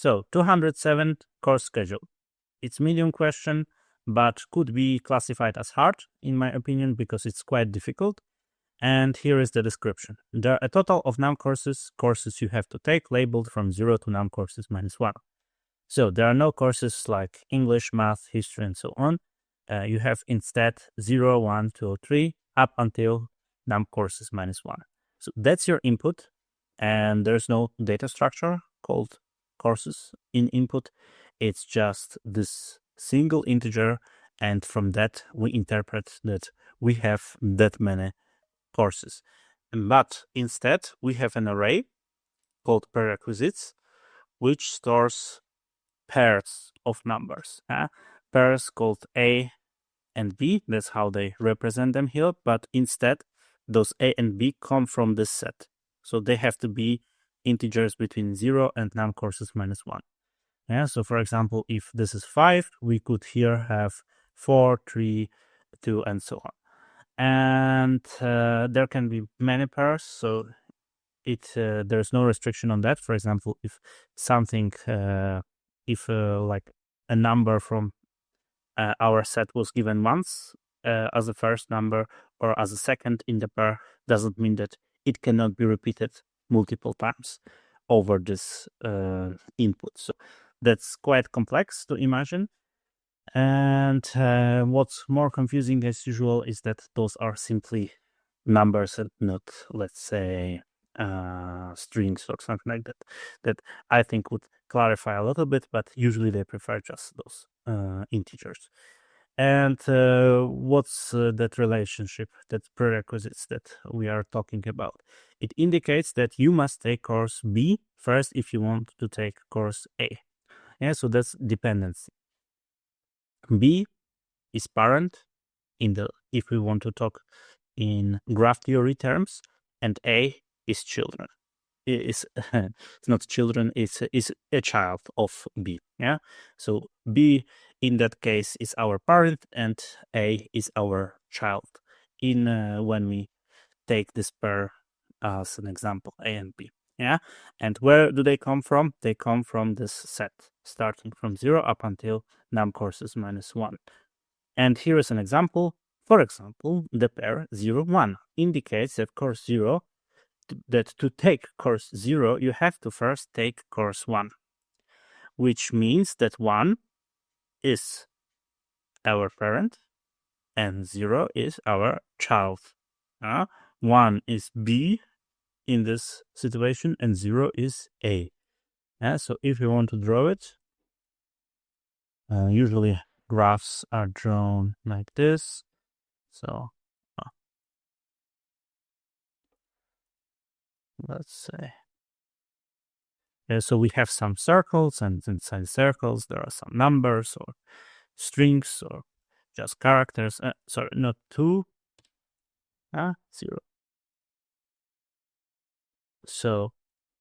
So 207 course schedule. It's medium question, but could be classified as hard, in my opinion, because it's quite difficult. And here is the description. There are a total of num courses you have to take, labeled from 0 to num courses -1. So there are no courses like English, math, history, and so on. You have instead 0, 1, 2, 3, up until num courses -1. So that's your input, and there's no data structure called courses in input. It's just this single integer, and from that we interpret that we have that many courses. But instead we have an array called prerequisites, which stores pairs of numbers. Pairs called A and B, that's how they represent them here, but instead those A and B come from this set. So they have to be integers between 0 and num courses -1. So for example, if this is 5, we could here have 4, 3, 2, and so on. And there can be many pairs, so there's no restriction on that. For example, if something, like a number from our set was given once as a first number or as a second in the pair, doesn't mean that it cannot be repeated multiple times over this input. So that's quite complex to imagine. And what's more confusing as usual is that those are simply numbers and not, let's say, strings or something like that. That I think would clarify a little bit, but usually they prefer just those integers. And what's that relationship, that prerequisites that we are talking about? It indicates that you must take course B first if you want to take course A. So that's dependency. B is parent if we want to talk in graph theory terms, and A is children. It's not children, it's a child of B. So B in that case is our parent and A is our child in when we take this pair as an example, A and B. And where do they come from? They come from this set starting from 0 up until num courses -1. And here is an example. For example, the pair 0, 1 indicates that course 0, that to take course 0, you have to first take course 1, which means that 1 is our parent and 0 is our child. 1 is B in this situation and 0 is A. So if you want to draw it, usually graphs are drawn like this. So let's say, so we have some circles, and inside circles there are some numbers or strings or just characters. Sorry, not 2, 0. So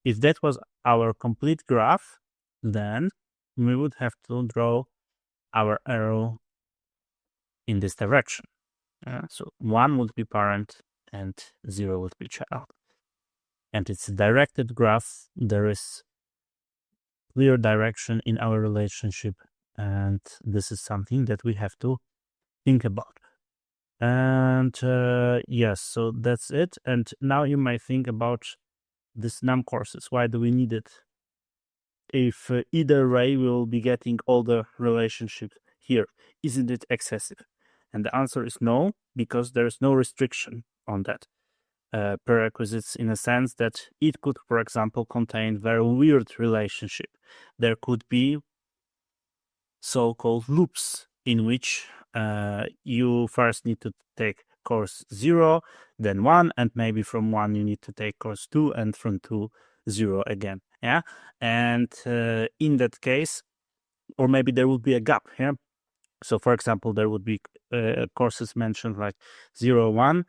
if that was our complete graph, then we would have to draw our arrow in this direction. So 1 would be parent and 0 would be child. And it's a directed graph. There is clear direction in our relationship, and this is something that we have to think about. And yes, so that's it. And now you might think about this num courses. Why do we need it? If either way we'll be getting all the relationships here, isn't it excessive? And the answer is no, because there's no restriction on that. Prerequisites, in a sense that it could, for example, contain very weird relationship. There could be so-called loops in which you first need to take course 0, then 1, and maybe from 1 you need to take course 2, and from 2, 0 again. And in that case, or maybe there would be a gap. So for example, there would be courses mentioned like 0, 1,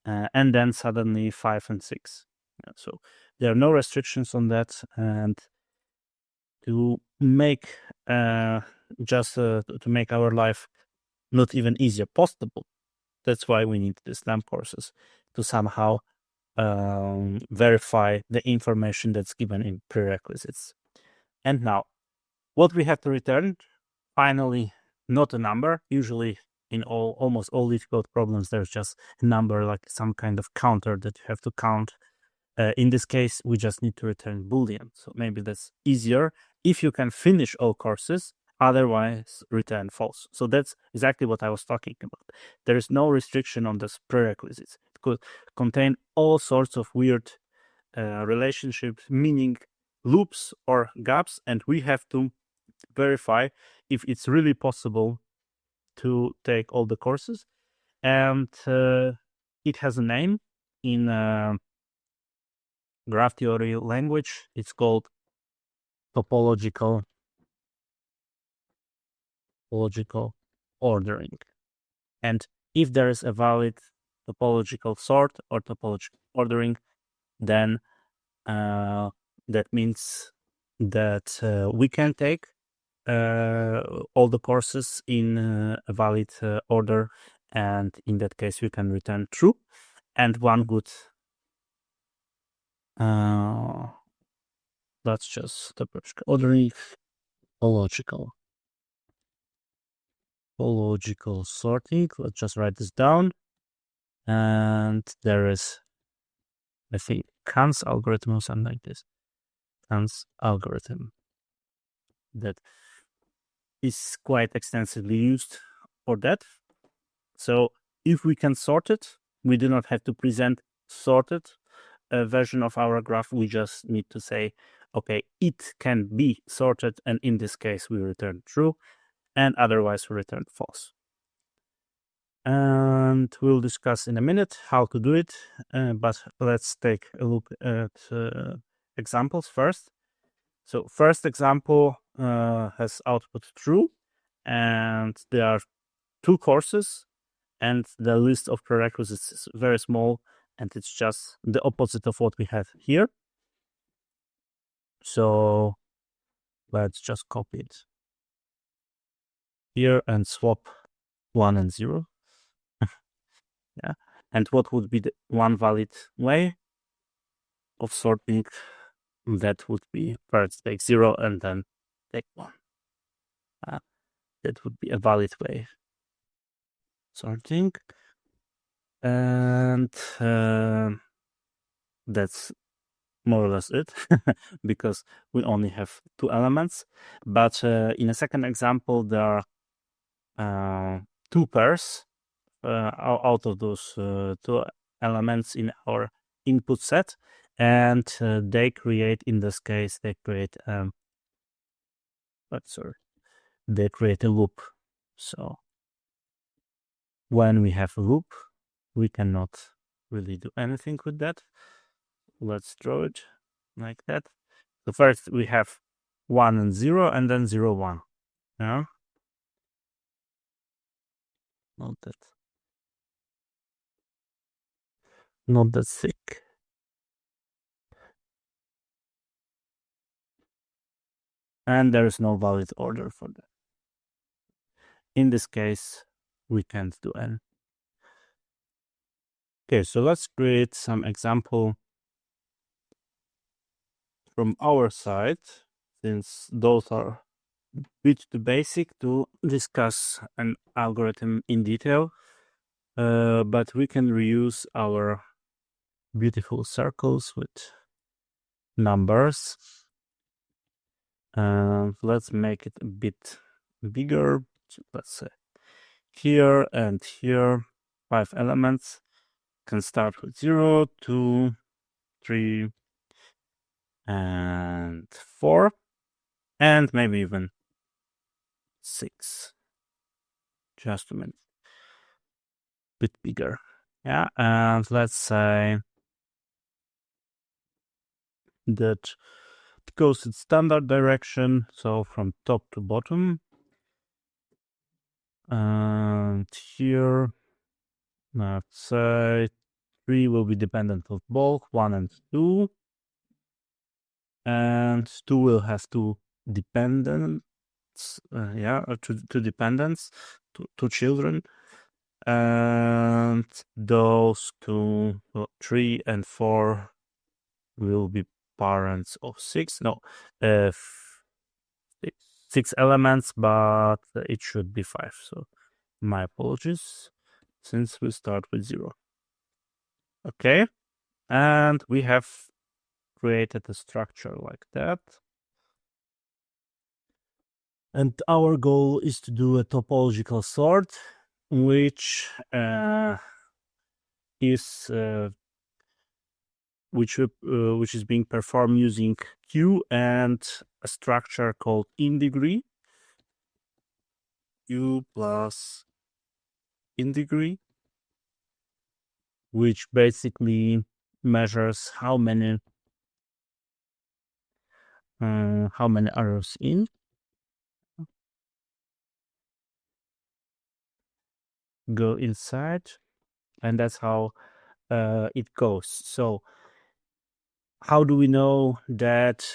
and then suddenly 5 and 6. So there are no restrictions on that, and to make to make our life not even easier possible, that's why we need these num courses to somehow verify the information that's given in prerequisites. And now what we have to return, finally, not a number. Usually in almost all Leetcode problems, there's just a number, like some kind of counter that you have to count. In this case, we just need to return Boolean. So maybe that's easier if you can finish all courses, otherwise return false. So that's exactly what I was talking about. There is no restriction on this prerequisites. It could contain all sorts of weird relationships, meaning loops or gaps, and we have to verify if it's really possible to take all the courses. And it has a name in graph theory language. It's called topological ordering. And if there is a valid topological sort or topological ordering, then that means that we can take all the courses in a valid order, and in that case we can return true. And one good that's just the ordering topological sorting. Let's just write this down. And there is, I think, Kahn's algorithm or something like this. Kahn's algorithm that is quite extensively used for that. So if we can sort it, we do not have to present sorted version of our graph. We just need to say, okay, it can be sorted, and in this case we return true, and otherwise we return false. And we'll discuss in a minute how to do it, but let's take a look at examples first. So first example has output true, and there are two courses, and the list of prerequisites is very small, and it's just the opposite of what we have here. So let's just copy it here and swap 1 and 0. Yeah. And what would be the one valid way of sorting? That would be first take 0 and then take 1. That would be a valid way sorting. And that's more or less it, because we only have two elements. But in a second example, there are two pairs out of those two elements in our input set, and they create, in this case, they create a loop. So when we have a loop, we cannot really do anything with that. Let's draw it like that. So first we have 1 and 0, and then 0, 1. Yeah. Not that thick. And there is no valid order for that. In this case, we can't do any. Okay, so let's create some example from our side, since those are a bit too basic to discuss an algorithm in detail. But we can reuse our beautiful circles with numbers. Let's make it a bit bigger. Let's say here and here, 5 elements. Can start with 0, 2, 3, and 4, and maybe even 6. Just a minute. Bit bigger. Yeah, and let's say that it goes in standard direction, so from top to bottom. And here, let's say 3 will be dependent of both 1 and 2. And 2 will have two dependents, two dependents, two children. And those two, 3 and 4 will be parents of 6. No, 6 elements, but it should be 5. So my apologies, since we start with 0. Okay, and we have created a structure like that. And our goal is to do a topological sort, which is which is being performed using Q and a structure called in-degree. Q plus in-degree, which basically measures how many arrows in go inside, and that's how it goes. So how do we know that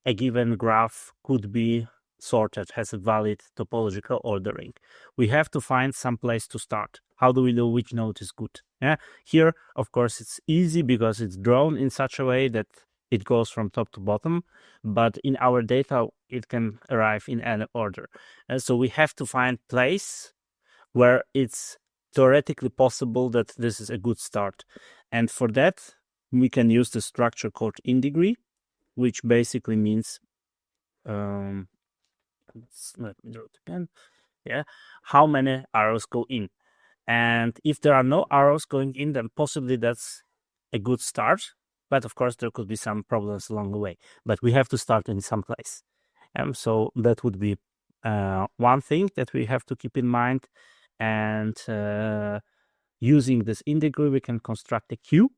a given graph could be sorted, has a valid topological ordering? We have to find some place to start. How do we know which node is good? Yeah, here, of course, it's easy because it's drawn in such a way that it goes from top to bottom, but in our data, it can arrive in any order. And so we have to find place where it's theoretically possible that this is a good start. And for that, we can use the structure called in-degree, which basically means, let me draw it again. Yeah, how many arrows go in. And if there are no arrows going in, then possibly that's a good start. But of course, there could be some problems along the way. But we have to start in some place. So that would be one thing that we have to keep in mind. And using this in-degree, we can construct a queue,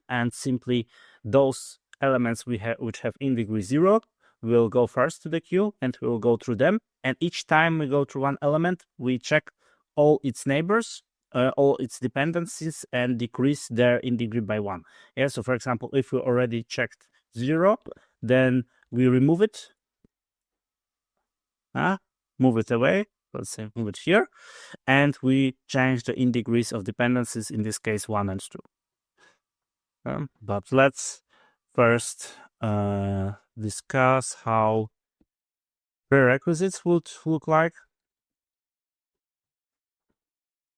and simply those elements which have in-degree 0 will go first to the queue, and we will go through them. And each time we go through one element, we check all its neighbors, all its dependencies, and decrease their in-degree by 1. Yeah. So for example, if we already checked 0, then we remove it. Move it away. Let's say move it here, and we change the in-degrees of dependencies, in this case 1 and 2. But let's first discuss how prerequisites would look like.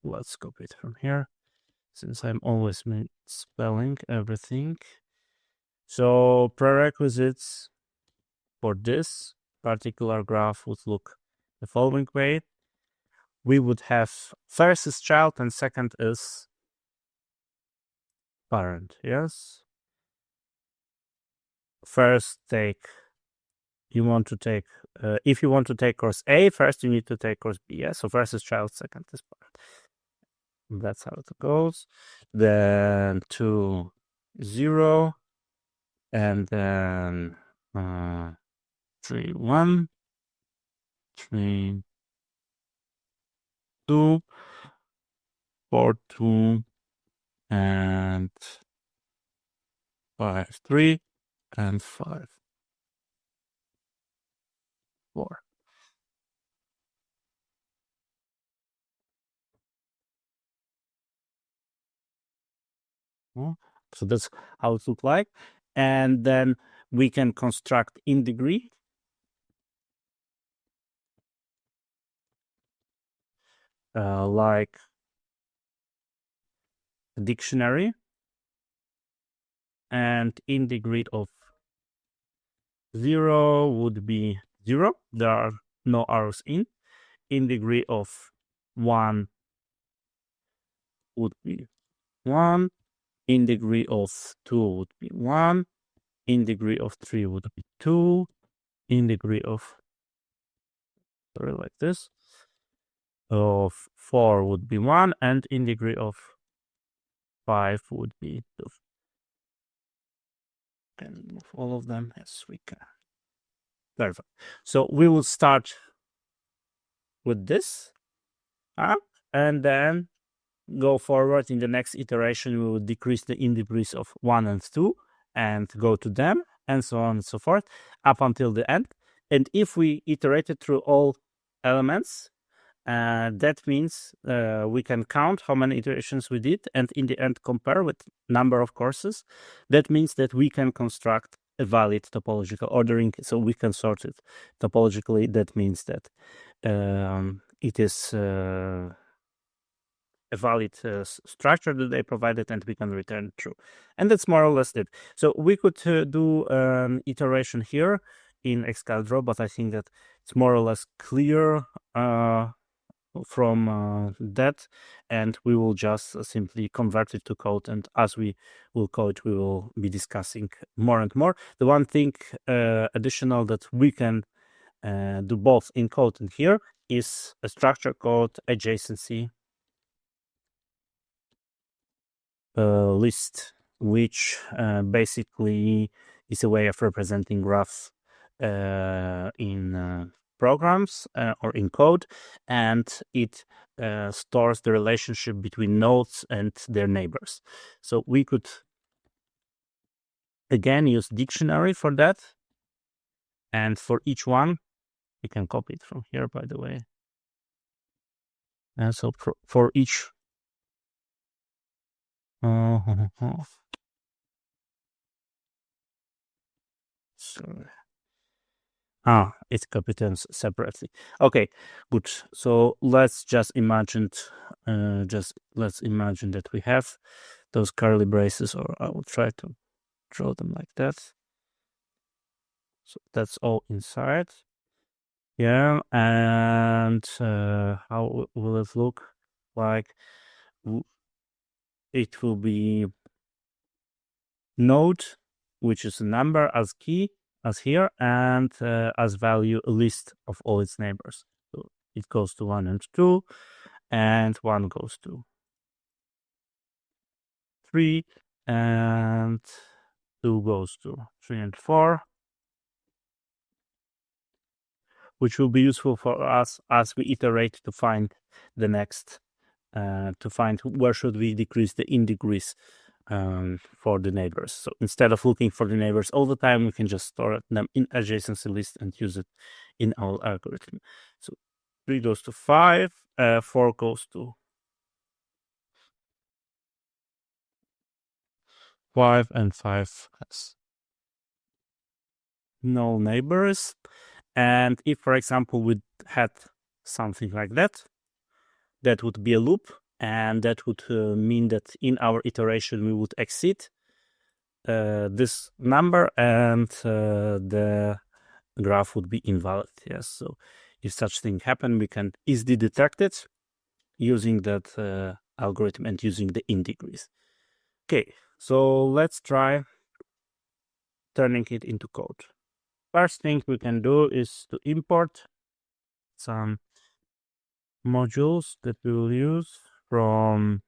Let's copy it from here, since I'm always spelling everything. So prerequisites for this particular graph would look the following way. We would have first is child and second is parent. Yes. First you want to take, if you want to take course A, first you need to take course B. Yeah? So first is child, second is parent. That's how it goes. Then 2, 0, and then 3, 1, 3, 2, 4, 2, and 5, 3, and 5, 4. So that's how it looks like. And then we can construct in-degree. Like a dictionary. And in-degree of 0 would be 0. There are no arrows in. In-degree of 1 would be 1. In-degree of 2 would be 1. In-degree of 3 would be 2. In-degree of, sorry, like this, of 4 would be 1. And in-degree of 5 would be 2. Can move all of them? Yes, we can. Perfect. So we will start with this, and then go forward. In the next iteration, we will decrease the in-degrees of 1 and 2 and go to them, and so on and so forth, up until the end. And if we iterated through all elements, that means we can count how many iterations we did, and in the end compare with number of courses. That means that we can construct a valid topological ordering, so we can sort it topologically. That means that it is a valid structure that they provided, and we can return true. And that's more or less it. So we could do an iteration here in Xcode Draw, but I think that it's more or less clear from that, and we will just simply convert it to code, and as we will code, we will be discussing more and more. The one thing additional that we can do both in code and here is a structure called adjacency list, which basically is a way of representing graphs in programs or in code, and it stores the relationship between nodes and their neighbors. So we could again use dictionary for that, and for each one we can copy it from here, by the way. And so for each sorry. It's competence separately. Okay, good. So let's just imagine, let's imagine that we have those curly braces, or I will try to draw them like that. So that's all inside. Yeah, and how will it look like? It will be node, which is a number as key, as here, and as value a list of all its neighbors. So it goes to 1 and 2, and 1 goes to 3, and 2 goes to 3 and 4, which will be useful for us as we iterate to find the next, to find where should we decrease the in-decrease for the neighbors. So instead of looking for the neighbors all the time, we can just store them in adjacency list and use it in our algorithm. So 3 goes to 5, 4 goes to 5, and 5 has no neighbors. And if, for example, we had something like that, that would be a loop, and that would mean that in our iteration we would exceed this number, and the graph would be invalid. Yes, so if such thing happen, we can easily detect it using that algorithm and using the in-decrease. Okay, so let's try turning it into code. First thing we can do is to import some modules that we will use from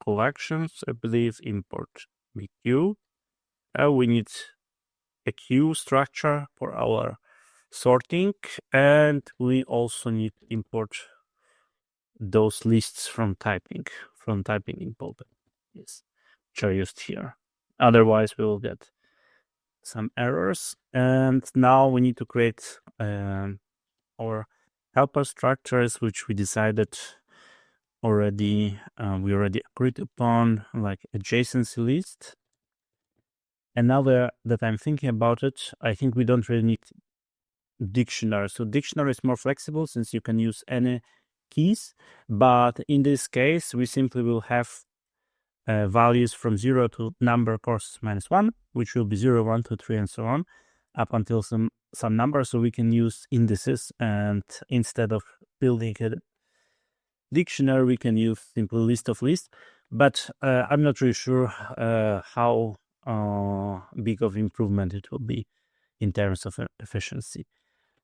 collections. I believe import bq. We need a queue structure for our sorting, and we also need to import those lists from typing in Pulpit, yes, which are used here. Otherwise we will get some errors. And now we need to create our helper structures, which we decided already, we already agreed upon, like adjacency list. And now that I'm thinking about it, I think we don't really need dictionary. So dictionary is more flexible since you can use any keys, but in this case we simply will have values from 0 to number courses -1, which will be 0, 1, 2, 3, and so on, up until some number. So we can use indices, and instead of building a dictionary, we can use simply list of lists. But I'm not really sure how big of improvement it will be in terms of efficiency.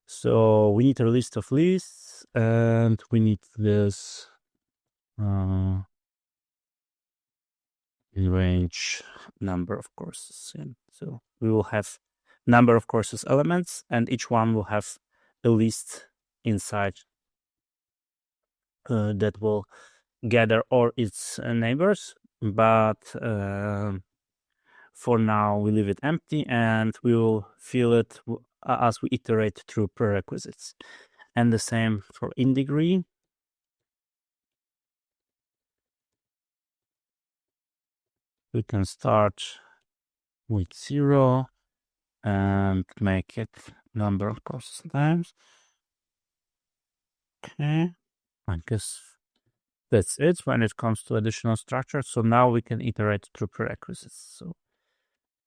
So we need a list of lists, and we need this in range number of courses. And so we will have number of courses elements, and each one will have a list inside that will gather all its neighbors. But for now we leave it empty, and we will fill it as we iterate through prerequisites. And the same for in degree. We can start with 0, and make it number of process times. Okay, I guess that's it when it comes to additional structures. So now we can iterate through prerequisites. So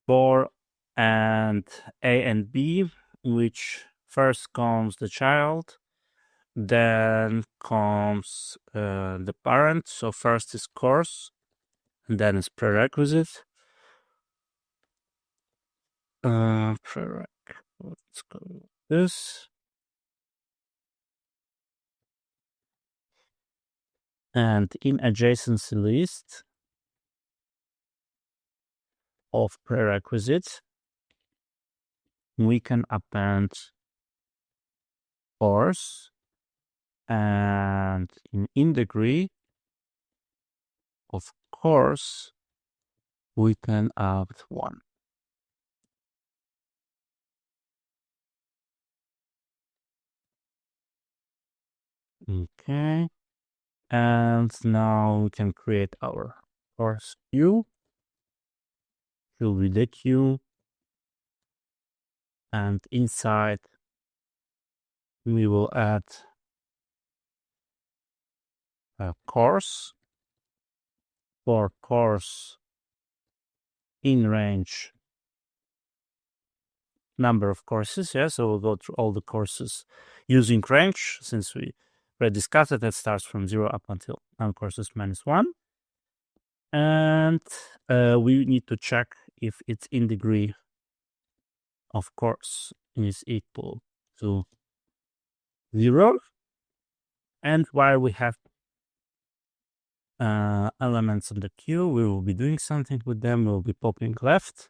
for and A and B, which first comes the child, then comes the parent. So first is course, and then is prerequisite. Prereq. Let's go with this. And in adjacency list of prerequisites, we can append course, and in degree of course we can add 1. Okay, and now we can create our course queue. Will be the queue, and inside we will add a course for course in range number of courses. Yeah, so we'll go through all the courses using range, since we already discussed it. That starts from 0 up until courses -1. And we need to check if its in degree of course is equal to 0. And while we have elements on the queue, we will be doing something with them. We'll be popping left.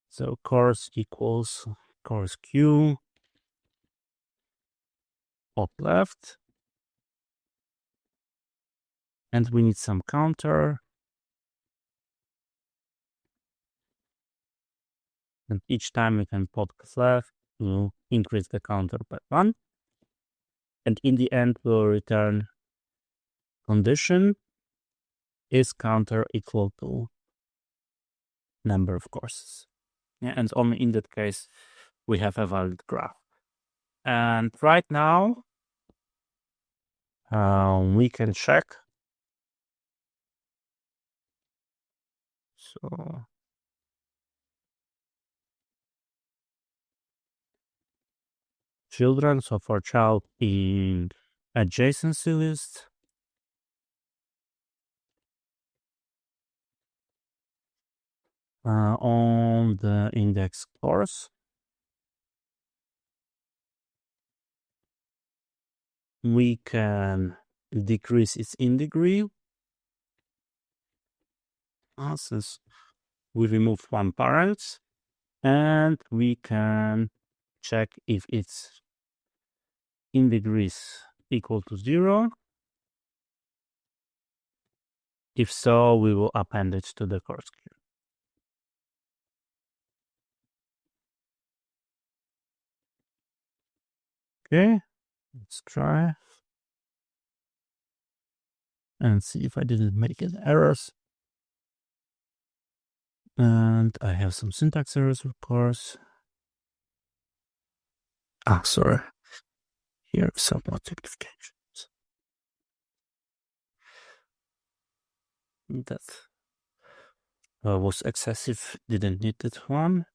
So course equals course queue, pop left. And we need some counter. And each time we can pop left, we'll increase the counter by 1. And in the end, we'll return condition is counter equal to number of courses. Yeah, and only in that case, we have a valid graph. And right now, we can check. So children, so for child in adjacency list, on the index course, we can decrease its in degree, since we removed 1 parent, and we can check if its in degrees equal to 0. If so, we will append it to the course queue. Okay, let's try and see if I didn't make any errors. And I have some syntax errors, of course. Sorry. Here are some modifications. That was excessive, didn't need that one.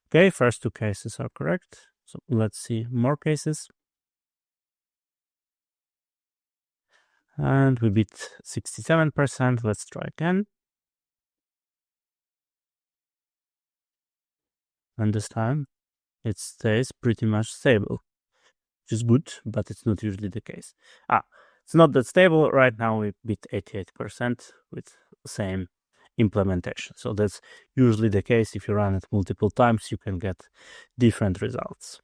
Okay, first 2 cases are correct. So let's see more cases. And we beat 67%. Let's try again. And this time it stays pretty much stable, which is good, but it's not usually the case. It's not that stable. Right now we beat 88% with the same implementation. So that's usually the case. If you run it multiple times, you can get different results.